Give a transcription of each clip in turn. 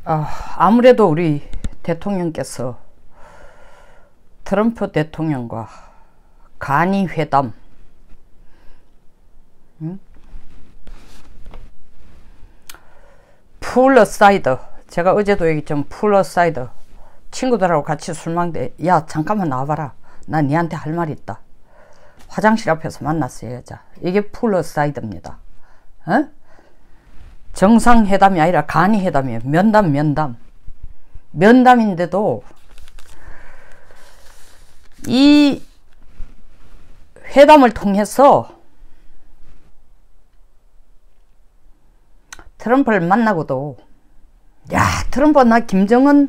아무래도 우리 대통령께서 트럼프 대통령과 간이회담, 풀어사이드, 제가 어제도 얘기했지만 풀어사이드, 친구들하고 같이 술 먹는데 야 잠깐만 나와봐라, 나 니한테 할 말이 있다. 화장실 앞에서 만났어요 여자. 이게 풀어사이드입니다. 어? 정상회담이 아니라 간이회담이에요. 면담인데도 이 회담을 통해서 트럼프를 만나고도, 야 트럼프가 나 김정은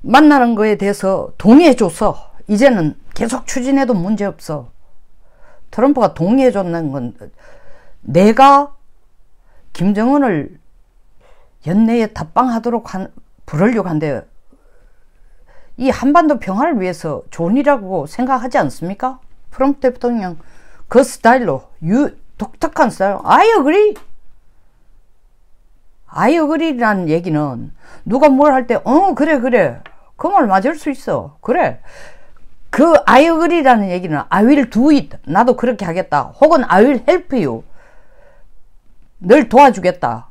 만나는 거에 대해서 동의해줘서 이제는 계속 추진해도 문제없어. 트럼프가 동의해줬는 건 내가 김정은을 연내에 답방하도록 부르려고 한데, 이 한반도 평화를 위해서 좋은 일이라고 생각하지 않습니까? 트럼프 대통령 그 스타일로, 독특한 스타일. I agree라는 얘기는 누가 뭘 할 때 그래 그 말 맞을 수 있어. 그래, 그 I agree라는 얘기는 I will do it, 나도 그렇게 하겠다, 혹은 I will help you, 널 도와주겠다,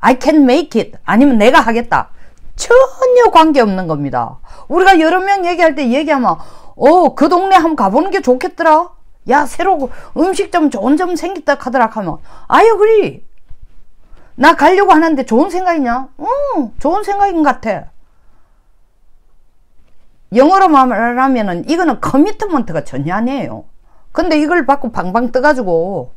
I can make it, 아니면 내가 하겠다. 전혀 관계없는 겁니다. 우리가 여러 명 얘기할 때 얘기하면 그 동네 한번 가보는 게 좋겠더라, 야 새로 음식점 좋은 점 생겼다 하더라 하면 I agree, 나 가려고 하는데 좋은 생각이냐? 좋은 생각인 것 같아. 영어로 말하면은 이거는 커미트먼트가 전혀 아니에요. 근데 이걸 받고 방방 떠가지고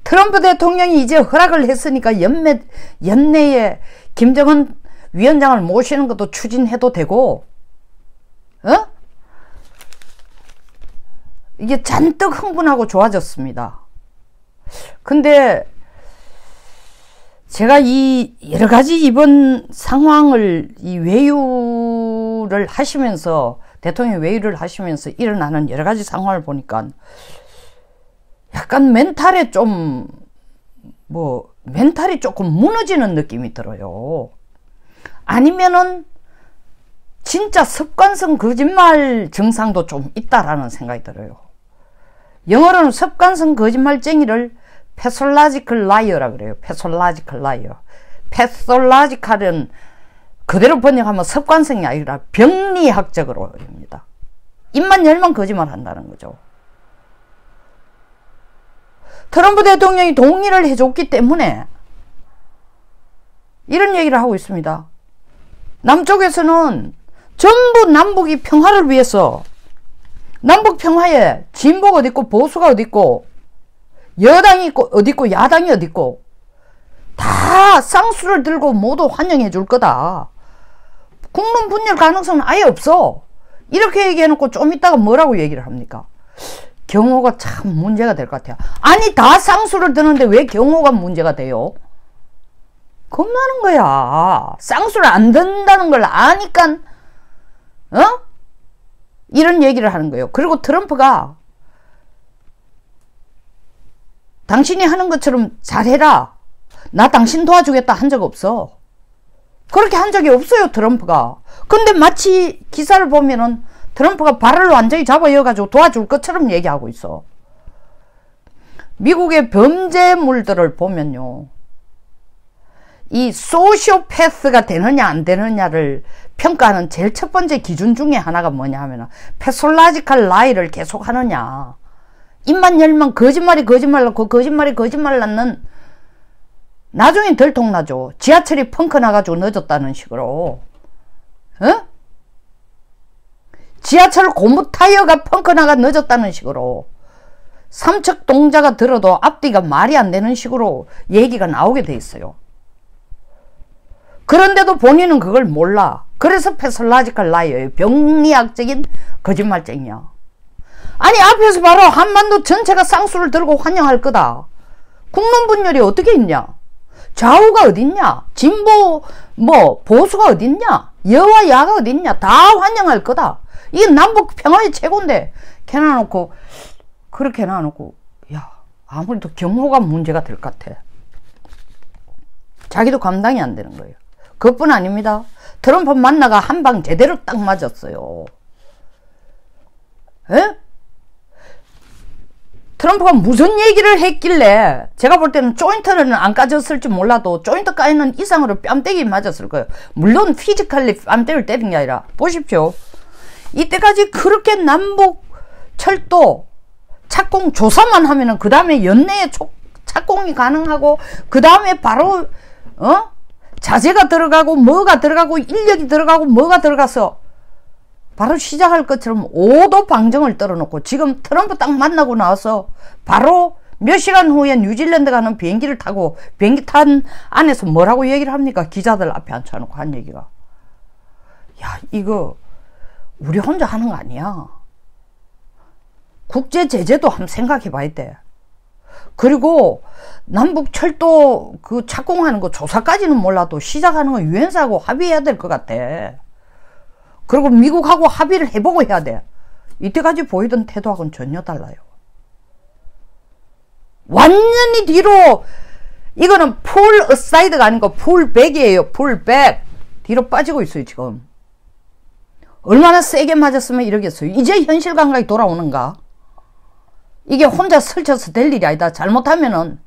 트럼프 대통령이 이제 허락을 했으니까 연내에 김정은 위원장을 모시는 것도 추진해도 되고, 이게 잔뜩 흥분하고 좋아졌습니다. 근데 제가 이 여러 가지 이번 상황을, 이 외유를 하시면서, 대통령 외유를 하시면서 일어나는 여러 가지 상황을 보니까 약간 멘탈이 조금 무너지는 느낌이 들어요. 아니면은 진짜 습관성 거짓말 증상도 좀 있다라는 생각이 들어요. 영어로는 습관성 거짓말쟁이를 pathological liar라 그래요. pathological liar. pathological은 그대로 번역하면 습관성이 아니라 병리학적으로입니다. 입만 열면 거짓말 한다는 거죠. 트럼프 대통령이 동의를 해줬기 때문에 이런 얘기를 하고 있습니다. 남쪽에서는 전부 남북이 평화를 위해서, 남북 평화에 진보가 어디 있고 보수가 어디 있고 여당이 어디 있고 야당이 어디 있고 다 쌍수를 들고 모두 환영해 줄 거다. 국론 분열 가능성은 아예 없어. 이렇게 얘기해놓고 좀 이따가 뭐라고 얘기를 합니까? 경호가 참 문제가 될 것 같아요. 아니 다 쌍수를 드는데 왜 경호가 문제가 돼요? 겁나는 거야. 쌍수를 안 든다는 걸 아니까 이런 얘기를 하는 거예요. 그리고 트럼프가 당신이 하는 것처럼 잘해라, 나 당신 도와주겠다 한 적 없어. 그렇게 한 적이 없어요 트럼프가. 근데 마치 기사를 보면은 트럼프가 발을 완전히 잡아 이어가지고 도와줄 것처럼 얘기하고 있어. 미국의 범죄물들을 보면요, 이 소시오패스가 되느냐 안 되느냐를 평가하는 제일 첫 번째 기준 중에 하나가 뭐냐 하면 패솔라지컬 라이를 계속 하느냐, 입만 열면 거짓말이 거짓말 낳고 거짓말이 거짓말 낳는, 나중엔 들통나죠. 지하철이 펑크 나가지고 늦었다는 식으로, 지하철 고무 타이어가 펑크 나가 늦었다는 식으로, 삼척 동자가 들어도 앞뒤가 말이 안 되는 식으로 얘기가 나오게 돼 있어요. 그런데도 본인은 그걸 몰라. 그래서 패솔라지컬 라이어예요. 병리학적인 거짓말쟁이야. 아니 앞에서 바로 한반도 전체가 쌍수를 들고 환영할 거다. 국론 분열이 어떻게 있냐? 좌우가 어딨냐? 진보 보수가 어딨냐? 여와 야가 어딨냐? 다 환영할 거다. 이게 남북 평화의 최고인데 그렇게 해놔놓고 야 아무래도 경호가 문제가 될 것 같아. 자기도 감당이 안 되는 거예요. 그것뿐 아닙니다. 트럼프 만나가 한 방 제대로 딱 맞았어요. 에? 트럼프가 무슨 얘기를 했길래 제가 볼 때는 조인트는 안 까졌을지 몰라도 조인트 까이는 이상으로 뺨때기 맞았을 거예요. 물론 피지컬리 뺨때기를 때린 게 아니라 보십시오. 이때까지 그렇게 남북 철도 착공 조사만 하면은 그 다음에 연내에 착공이 가능하고 그 다음에 바로 자재가 들어가고 뭐가 들어가고 인력이 들어가고 뭐가 들어가서 바로 시작할 것처럼 5도 방정을 떨어놓고 지금 트럼프 딱 만나고 나와서 바로 몇 시간 후에 뉴질랜드 가는 비행기를 타고 비행기 탄 안에서 뭐라고 얘기를 합니까? 기자들 앞에 앉혀놓고 한 얘기가, 야, 이거 우리 혼자 하는 거 아니야. 국제 제재도 한번 생각해 봐야 돼. 그리고 남북 철도 그 착공하는 거 조사까지는 몰라도 시작하는 거 유엔사하고 합의해야 될 것 같아. 그리고 미국하고 합의를 해보고 해야 돼. 이때까지 보이던 태도하고는 전혀 달라요. 완전히 뒤로, 이거는 풀 어사이드가 아니고 풀백이에요. 풀백. 뒤로 빠지고 있어요, 지금. 얼마나 세게 맞았으면 이러겠어요. 이제 현실 감각이 돌아오는가? 이게 혼자 설쳐서 될 일이 아니다. 잘못하면은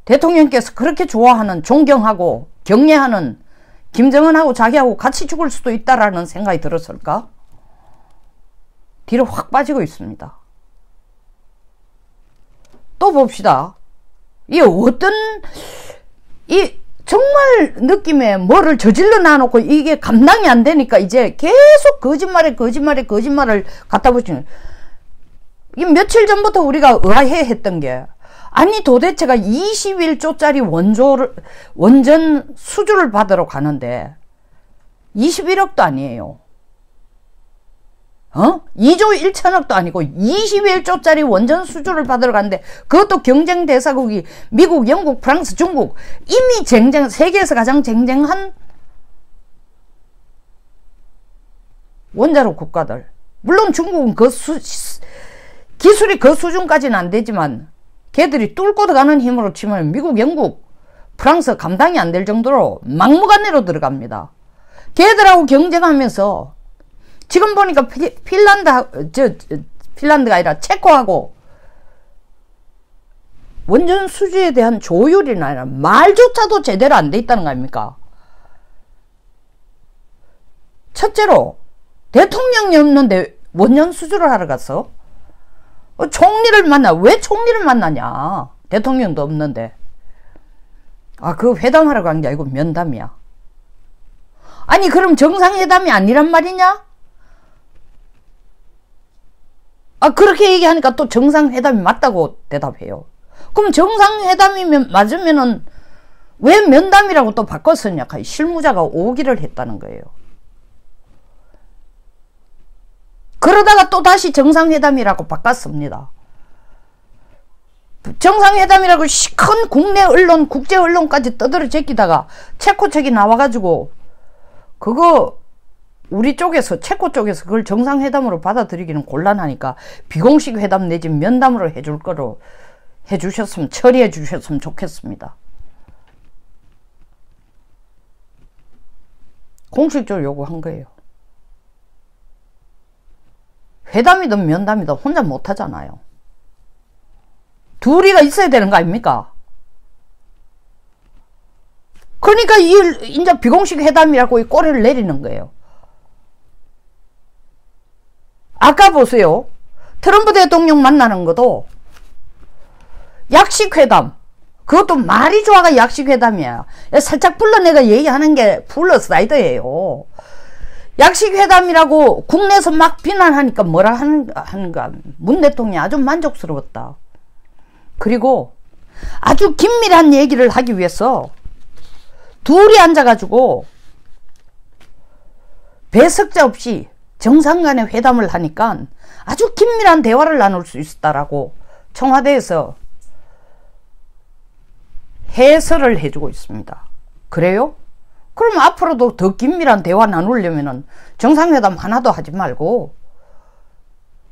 대통령께서 그렇게 좋아하는, 존경하고 경례하는 김정은하고 자기하고 같이 죽을 수도 있다라는 생각이 들었을까? 뒤로 확 빠지고 있습니다. 또 봅시다. 이 어떤, 정말 느낌에 뭐를 저질러 놔놓고 이게 감당이 안 되니까 이제 계속 거짓말을 갖다 붙이는. 이 며칠 전부터 우리가 의아해 했던 게, 아니 도대체가 21조짜리 원전 수주를 받으러 가는데 21억도 아니에요. 2조 1천억도 아니고 21조짜리 원전 수주를 받으러 가는데, 그것도 경쟁 대사국이 미국, 영국, 프랑스, 중국, 이미 세계에서 가장 쟁쟁한 원자로 국가들. 물론 중국은 기술이 그 수준까지는 안 되지만 걔들이 뚫고 들어가는 힘으로 치면 미국, 영국, 프랑스 감당이 안 될 정도로 막무가내로 들어갑니다. 걔들하고 경쟁하면서 지금 보니까 핀란드가 아니라 체코하고 원전 수주에 대한 조율이나 아니라 말조차도 제대로 안 돼 있다는 거 아닙니까? 첫째로 대통령이 없는데 원전 수주를 하러 갔어? 총리를 만나. 왜 총리를 만나냐? 대통령도 없는데. 아, 그 회담하러 간 게 아니고 면담이야. 아니, 그럼 정상회담이 아니란 말이냐? 아, 그렇게 얘기하니까 또 정상회담이 맞다고 대답해요. 그럼 정상회담이면 맞으면은 왜 면담이라고 또 바꿨었냐? 실무자가 오기를 했다는 거예요. 그러다가 또 다시 정상회담이라고 바꿨습니다. 정상회담이라고 시큰 국내 언론, 국제 언론까지 떠들어 제끼다가 체코 측이 나와가지고 그거 우리 쪽에서, 체코 쪽에서 그걸 정상회담으로 받아들이기는 곤란하니까 비공식 회담 내지 면담으로 해줄 거로 해주셨으면, 처리해 주셨으면 좋겠습니다. 공식적으로 요구한 거예요. 회담이든 면담이든 혼자 못하잖아요. 둘이가 있어야 되는 거 아닙니까? 그러니까 이제 비공식 회담이라고 이 꼬리를 내리는 거예요. 아까 보세요. 트럼프 대통령 만나는 것도 약식회담. 그것도 말이 좋아가 약식회담이야. 살짝 불러내가 얘기하는 게 플러사이드예요. 약식회담이라고 국내에서 막 비난하니까 뭐라 하는가. 문 대통령이 아주 만족스러웠다. 그리고 아주 긴밀한 얘기를 하기 위해서 둘이 앉아가지고 배석자 없이 정상 간의 회담을 하니까 아주 긴밀한 대화를 나눌 수 있었다라고 청와대에서 해설을 해주고 있습니다. 그래요? 그럼 앞으로도 더 긴밀한 대화 나누려면은 정상회담 하나도 하지 말고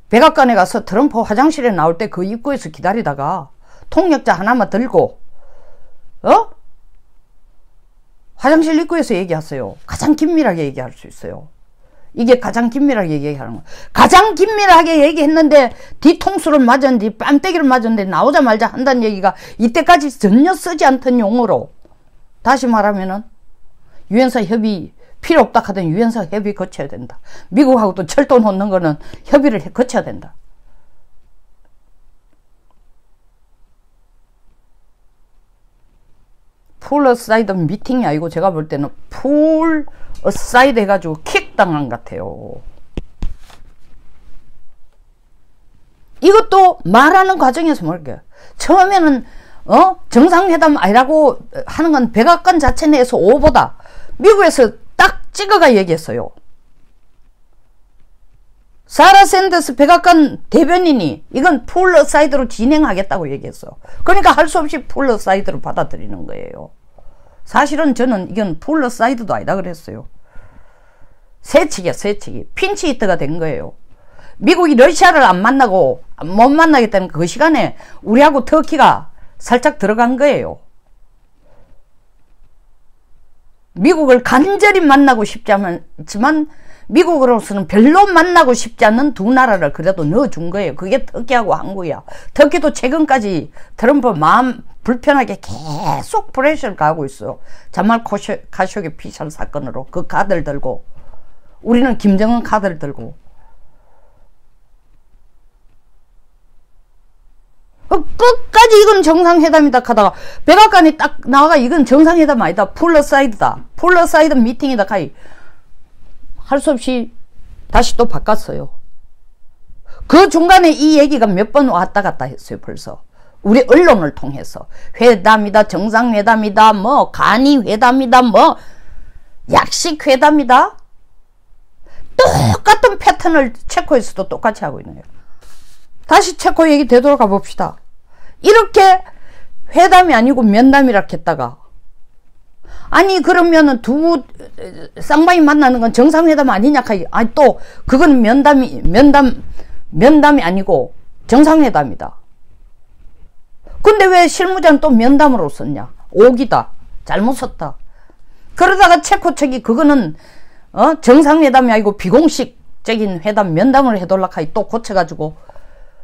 백악관에 가서 트럼프 화장실에 나올 때 그 입구에서 기다리다가 통역자 하나만 들고 화장실 입구에서 얘기하세요. 가장 긴밀하게 얘기할 수 있어요. 이게 가장 긴밀하게 얘기하는 거야. 가장 긴밀하게 얘기했는데 뒤통수를 맞았는데 뺨때기를 맞았는데 나오자마자 한다는 얘기가 이때까지 전혀 쓰지 않던 용어로, 다시 말하면은 유엔사 협의 필요 없다 하던 유엔사 협의 거쳐야 된다. 미국하고 또 철도 놓는 거는 협의를 거쳐야 된다. 풀 어사이드 미팅이 아니고 제가 볼 때는 풀 어사이드 해가지고 킥 당한 것 같아요. 이것도 말하는 과정에서 모르게 처음에는 정상회담 아니라고 하는 건 백악관 자체 내에서 오보다 미국에서 딱 찍어가 얘기했어요. 사라 샌더스 백악관 대변인이 이건 풀 어사이드로 진행하겠다고 얘기했어. 그러니까 할 수 없이 풀 어사이드로 받아들이는 거예요. 사실은 저는 이건 풀 어사이드도 아니다 그랬어요. 새치기야, 새치기. 핀치 히트가 된 거예요. 미국이 러시아를 안 만나고 못 만나겠다는 그 시간에 우리하고 터키가 살짝 들어간 거예요. 미국을 간절히 만나고 싶지 않지만 미국으로서는 별로 만나고 싶지 않는 두 나라를 그래도 넣어준 거예요. 그게 터키하고 한국이야. 터키도 최근까지 트럼프 마음 불편하게 계속 프레셔를 가하고 있어요. 자말 카쇼기 피살 사건으로 그 카드를 들고, 우리는 김정은 카드를 들고. 끝까지 이건 정상회담이다 하다가 백악관이 딱 나와가 이건 정상회담 아니다. 풀어사이드다. 풀어사이드 미팅이다. 할 수 없이 다시 또 바꿨어요. 그 중간에 이 얘기가 몇 번 왔다 갔다 했어요. 벌써 우리 언론을 통해서 회담이다, 정상회담이다, 뭐 간이회담이다, 뭐 약식회담이다. 똑같은 패턴을 체코에서도 똑같이 하고 있네요. 다시 체코 얘기 되돌아가 봅시다. 이렇게 회담이 아니고 면담이라 했다가, 아니 그러면은 두 쌍방이 만나는 건 정상회담 아니냐? 아니 또 그건 면담이 아니고 정상회담이다. 근데 왜 실무자는 또 면담으로 썼냐? 오기다. 잘못 썼다. 그러다가 체코 측이 그거는 정상회담이 아니고 비공식적인 회담 면담을 해달라 하니 또 고쳐가지고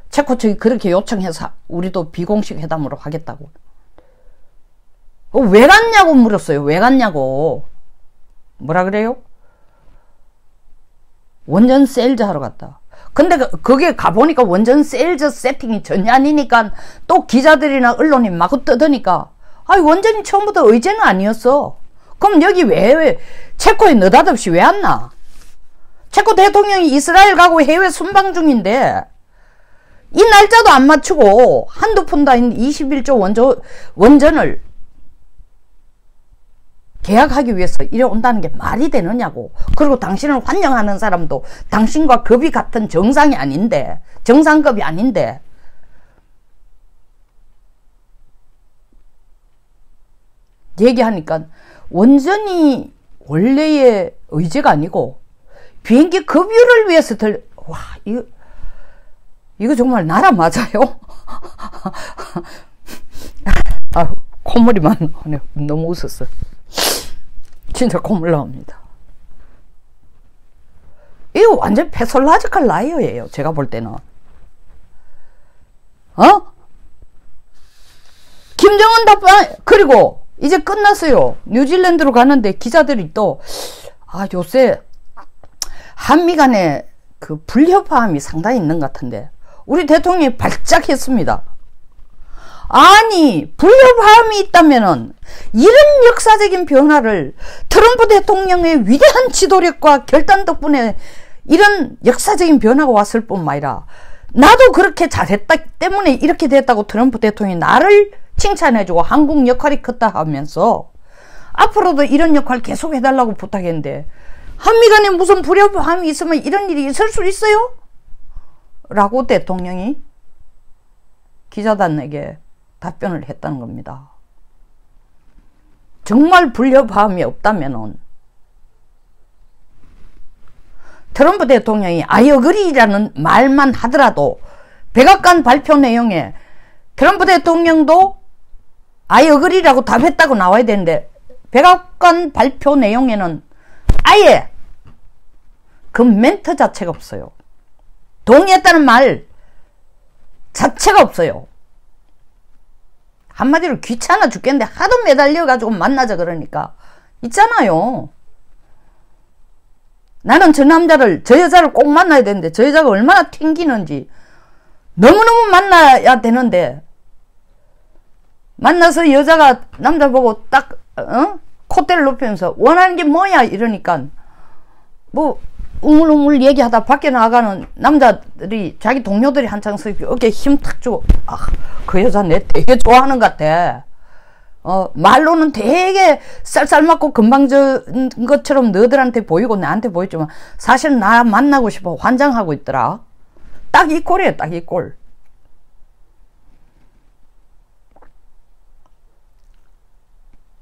체코 측이 그렇게 요청해서 우리도 비공식 회담으로 하겠다고. 왜 갔냐고 물었어요. 왜 갔냐고. 뭐라 그래요? 원전 세일즈 하러 갔다. 근데 그게 가보니까 원전 세일즈 세팅이 전혀 아니니까 또 기자들이나 언론이 마구 떠드니까, 아니 원전이 처음부터 의제는 아니었어. 그럼 여기 왜 체코에 느닷없이 왜 왔나? 체코 대통령이 이스라엘 가고 해외 순방 중인데 이 날짜도 안 맞추고 한두 푼도 아닌 21조 원전을 계약하기 위해서 이래 온다는 게 말이 되느냐고. 그리고 당신을 환영하는 사람도 당신과 급이 같은 정상이 아닌데, 정상급이 아닌데, 얘기하니까 원전이 원래의 의제가 아니고 비행기 급유를 위해서 와, 이거 정말 나라 맞아요? 아, 콧물이만 너무 웃었어. 진짜 콧물 나옵니다. 이거 완전 패솔라지컬 라이어예요. 제가 볼 때는. 김정은 답변, 그리고 이제 끝났어요. 뉴질랜드로 가는데 기자들이 또, 요새 한미 간에 그 불협화음이 상당히 있는 것 같은데, 우리 대통령이 발작했습니다. 아니, 불협화음이 있다면은 이런 역사적인 변화를 트럼프 대통령의 위대한 지도력과 결단 덕분에 이런 역사적인 변화가 왔을 뿐만 아니라 나도 그렇게 잘했다 때문에 이렇게 됐다고 트럼프 대통령이 나를 칭찬해주고 한국 역할이 컸다 하면서 앞으로도 이런 역할 계속 해달라고 부탁했는데, 한미 간에 무슨 불협화음이 있으면 이런 일이 있을 수 있어요? 라고 대통령이 기자단에게 답변을 했다는 겁니다. 정말 불협화음이 없다면은 트럼프 대통령이 아이어그리라는 말만 하더라도 백악관 발표 내용에 트럼프 대통령도 어글이라고 답했다고 나와야 되는데 백악관 발표 내용에는 아예 그 멘트 자체가 없어요. 동의했다는 말 자체가 없어요. 한마디로 귀찮아 죽겠는데 하도 매달려가지고 만나자 그러니까 있잖아요. 나는 저 남자를, 저 여자를 꼭 만나야 되는데 저 여자가 얼마나 튕기는지 너무너무 만나야 되는데 만나서 여자가 남자 보고 딱 콧대를 높이면서 원하는 게 뭐야 이러니까 뭐 우물우물 얘기하다 밖에 나가는 남자들이 자기 동료들이 한창 서 어깨에 힘 탁 주고 그 여자 내 되게 좋아하는 것 같아. 말로는 되게 쌀쌀 맞고 금방진 것처럼 너들한테 보이고 나한테 보였지만 사실 나 만나고 싶어 환장하고 있더라. 딱 이 꼴이에요. 딱 이 꼴.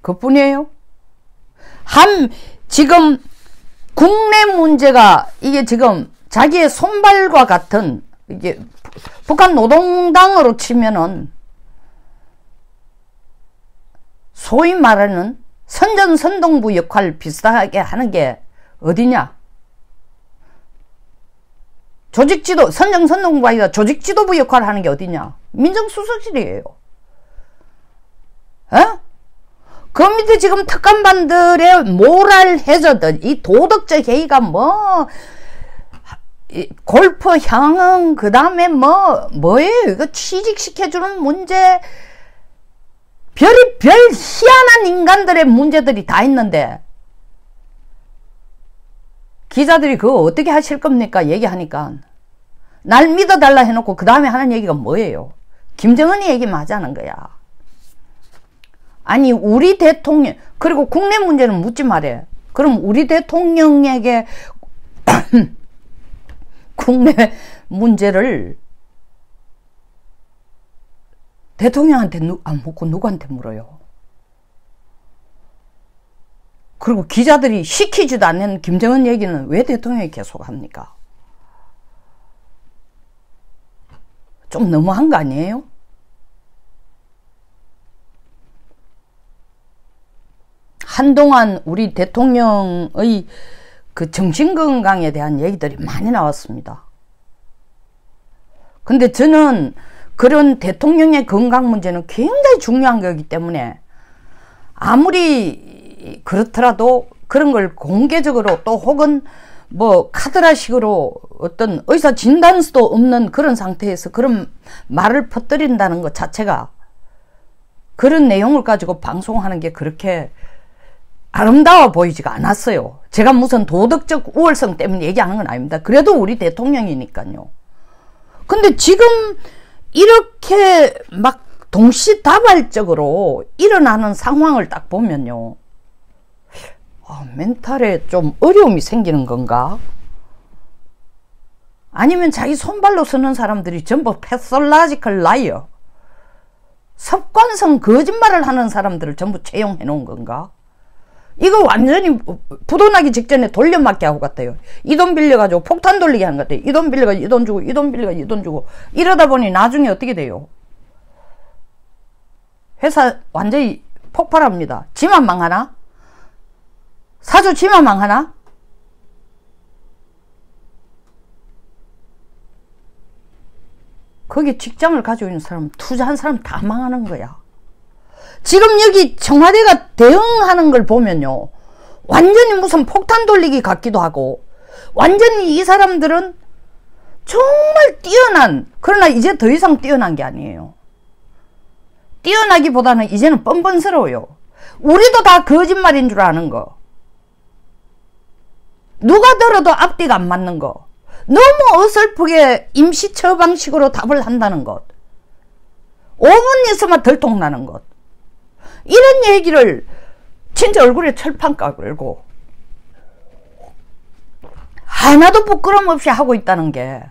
그뿐이에요. 지금 국내 문제가 이게 지금 자기의 손발과 같은 이게 북한 노동당으로 치면은 소위 말하는 선전선동부 역할 비슷하게 하는 게 어디냐? 조직지도, 선전선동부가 아니라 조직지도부 역할을 하는 게 어디냐? 민정수석실이에요. 그 밑에 지금 특감반들의 모랄 해저들, 이 도덕적 해이가 골프 향응, 그 다음에 뭐예요? 이거 취직시켜주는 문제, 별 희한한 인간들의 문제들이 다 있는데, 기자들이 그거 어떻게 하실 겁니까? 얘기하니까. 날 믿어달라 해놓고 그 다음에 하는 얘기가 뭐예요? 김정은이 얘기만 하자는 거야. 아니, 우리 대통령, 그리고 국내 문제는 묻지 말해. 그럼 우리 대통령에게 국내 문제를 대통령한테 안 묻고 누구한테 물어요? 그리고 기자들이 시키지도 않는 김정은 얘기는 왜 대통령이 계속 합니까? 좀 너무한 거 아니에요? 한동안 우리 대통령의 그 정신건강에 대한 얘기들이 많이 나왔습니다. 근데 저는 그런 대통령의 건강 문제는 굉장히 중요한 거기 때문에 아무리 그렇더라도 그런 걸 공개적으로 또 혹은 뭐 카드라식으로 어떤 의사 진단서도 없는 그런 상태에서 그런 말을 퍼뜨린다는 것 자체가 그런 내용을 가지고 방송하는 게 그렇게 아름다워 보이지가 않았어요. 제가 무슨 도덕적 우월성 때문에 얘기하는 건 아닙니다. 그래도 우리 대통령이니까요. 근데 지금 이렇게 막 동시다발적으로 일어나는 상황을 딱 보면요. 멘탈에 좀 어려움이 생기는 건가? 아니면 자기 손발로 쓰는 사람들이 전부 패솔라지컬 라이어, 습관성 거짓말을 하는 사람들을 전부 채용해 놓은 건가? 이거 완전히 부도나기 직전에 돌려막기 하고 같아요. 이 돈 빌려가지고 폭탄 돌리게 하는 것 같아요. 이 돈 빌려가지고 이 돈 주고, 이 돈 빌려가지고 이 돈 주고. 이러다 보니 나중에 어떻게 돼요? 회사 완전히 폭발합니다. 지만 망하나? 사주 지만 망하나? 거기 직장을 가지고 있는 사람, 투자한 사람 다 망하는 거야. 지금 여기 청와대가 대응하는 걸 보면요. 완전히 무슨 폭탄 돌리기 같기도 하고, 완전히 이 사람들은 정말 뛰어난, 그러나 이제 더 이상 뛰어난 게 아니에요. 뛰어나기보다는 이제는 뻔뻔스러워요. 우리도 다 거짓말인 줄 아는 거. 누가 들어도 앞뒤가 안 맞는 거. 너무 어설프게 임시 처방식으로 답을 한다는 것. 5분 있으면 들통나는 것. 이런 얘기를 진짜 얼굴에 철판 깔고 하나도 부끄럼 없이 하고 있다는 게,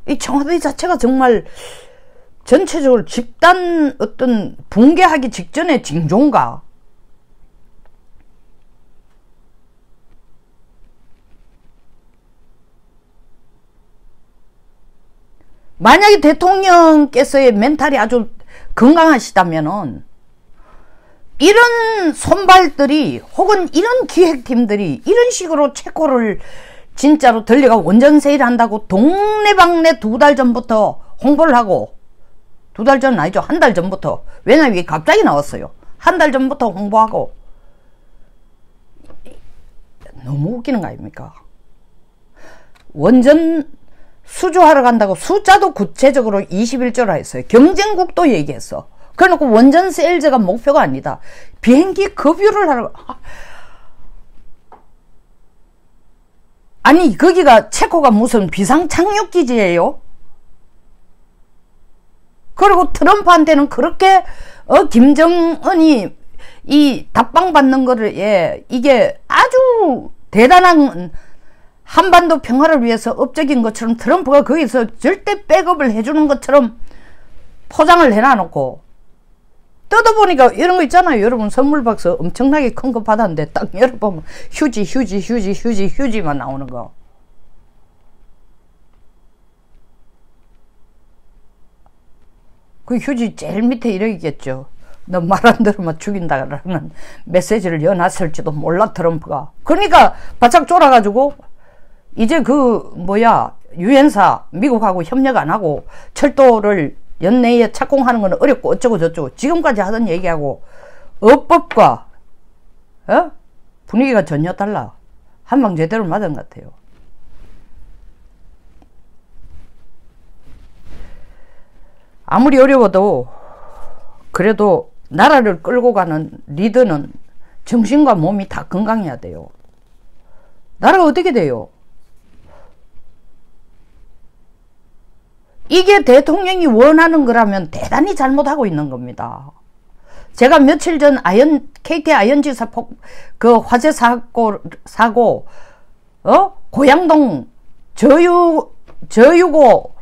이 청와대 자체가 정말 전체적으로 집단 어떤 붕괴하기 직전의 징조인가? 만약에 대통령께서의 멘탈이 아주 건강하시다면은 이런 손발들이 혹은 이런 기획팀들이 이런 식으로 체코를 진짜로 들려가 원전 세일 한다고 동네방네 2달 전부터 홍보를 하고, 2달 전은 아니죠. 1달 전부터. 왜냐면 이게 갑자기 나왔어요. 1달 전부터 홍보하고. 너무 웃기는 거 아닙니까? 원전 수주하러 간다고 숫자도 구체적으로 21조라 했어요. 경쟁국도 얘기했어. 그래놓고 원전 세일즈가 목표가 아니다. 비행기 급유를 하라고. 아니 거기가 체코가 무슨 비상착륙기지예요? 그리고 트럼프한테는 그렇게 김정은이 이 답방 받는 거를 이게 아주 대단한 한반도 평화를 위해서 업적인 것처럼 트럼프가 거기서 절대 백업을 해주는 것처럼 포장을 해놔놓고, 뜯어보니까 이런 거 있잖아요. 여러분 선물 박스 엄청나게 큰 거 받았는데 딱 열어보면 휴지만 나오는 거. 그 휴지 제일 밑에 이러겠죠. 너 말 안 들으면 죽인다라는 메시지를 여놨을지도 몰라 트럼프가. 그러니까 바짝 쫄아가지고 이제 유엔사 미국하고 협력 안 하고 철도를 연내에 착공하는 건 어렵고 어쩌고 저쩌고 지금까지 하던 얘기하고 어법과 분위기가 전혀 달라. 한 방 제대로 맞은 것 같아요. 아무리 어려워도 그래도 나라를 끌고 가는 리더는 정신과 몸이 다 건강해야 돼요. 나라가 어떻게 돼요? 이게 대통령이 원하는 거라면 대단히 잘못하고 있는 겁니다. 제가 며칠 전 KT 아현지사 화재 사고, 고양동 저유고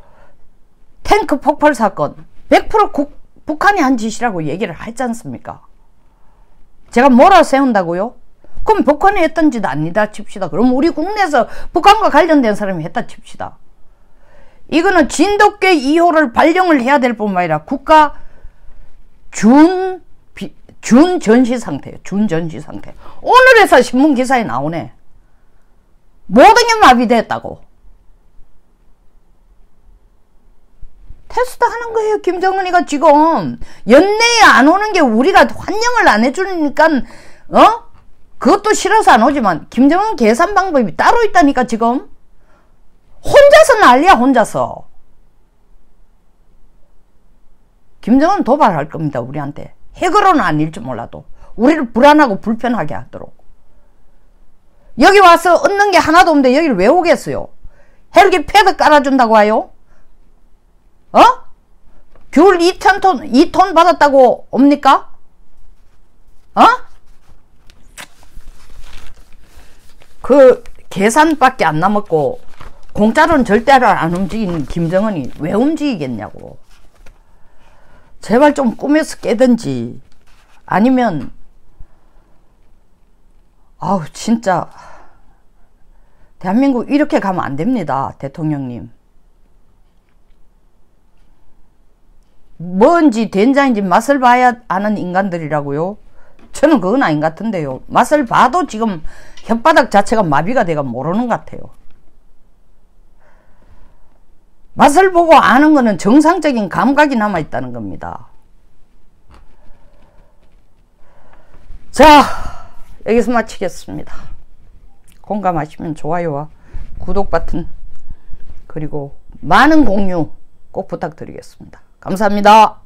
탱크 폭발 사건, 100% 북한이 한 짓이라고 얘기를 했지 않습니까? 제가 몰아세운다고요? 그럼 북한이 했던 짓 아니다 칩시다. 그럼 우리 국내에서 북한과 관련된 사람이 했다 칩시다. 이거는 진돗개 2호를 발령을 해야 될 뿐만 아니라 국가 준전시 상태예요. 준전시 상태. 오늘에서 신문 기사에 나오네. 모든 게 마비됐다고. 테스트 하는 거예요. 김정은이가 지금 연내에 안 오는 게 우리가 환영을 안 해주니까 그것도 싫어서 안 오지만 김정은 계산 방법이 따로 있다니까 지금. 혼자서 난리야 혼자서. 김정은 도발할 겁니다. 우리한테. 핵으로는 아닐지 몰라도 우리를 불안하고 불편하게 하도록. 여기 와서 얻는 게 하나도 없는데 여기를 왜 오겠어요? 헬기 패드 깔아준다고 와요? 귤 2톤 받았다고 옵니까? 그 계산밖에 안 남았고 공짜로는 절대로 안 움직이는 김정은이 왜 움직이겠냐고. 제발 좀 꿈에서 깨든지 아니면 아우 진짜 대한민국 이렇게 가면 안 됩니다. 대통령님. 뭔지 된장인지 맛을 봐야 아는 인간들이라고요? 저는 그건 아닌 것 같은데요. 맛을 봐도 지금 혓바닥 자체가 마비가 돼가 모르는 것 같아요. 맛을 보고 아는 거는 정상적인 감각이 남아있다는 겁니다. 자, 여기서 마치겠습니다. 공감하시면 좋아요와 구독 버튼 그리고 많은 공유 꼭 부탁드리겠습니다. 감사합니다.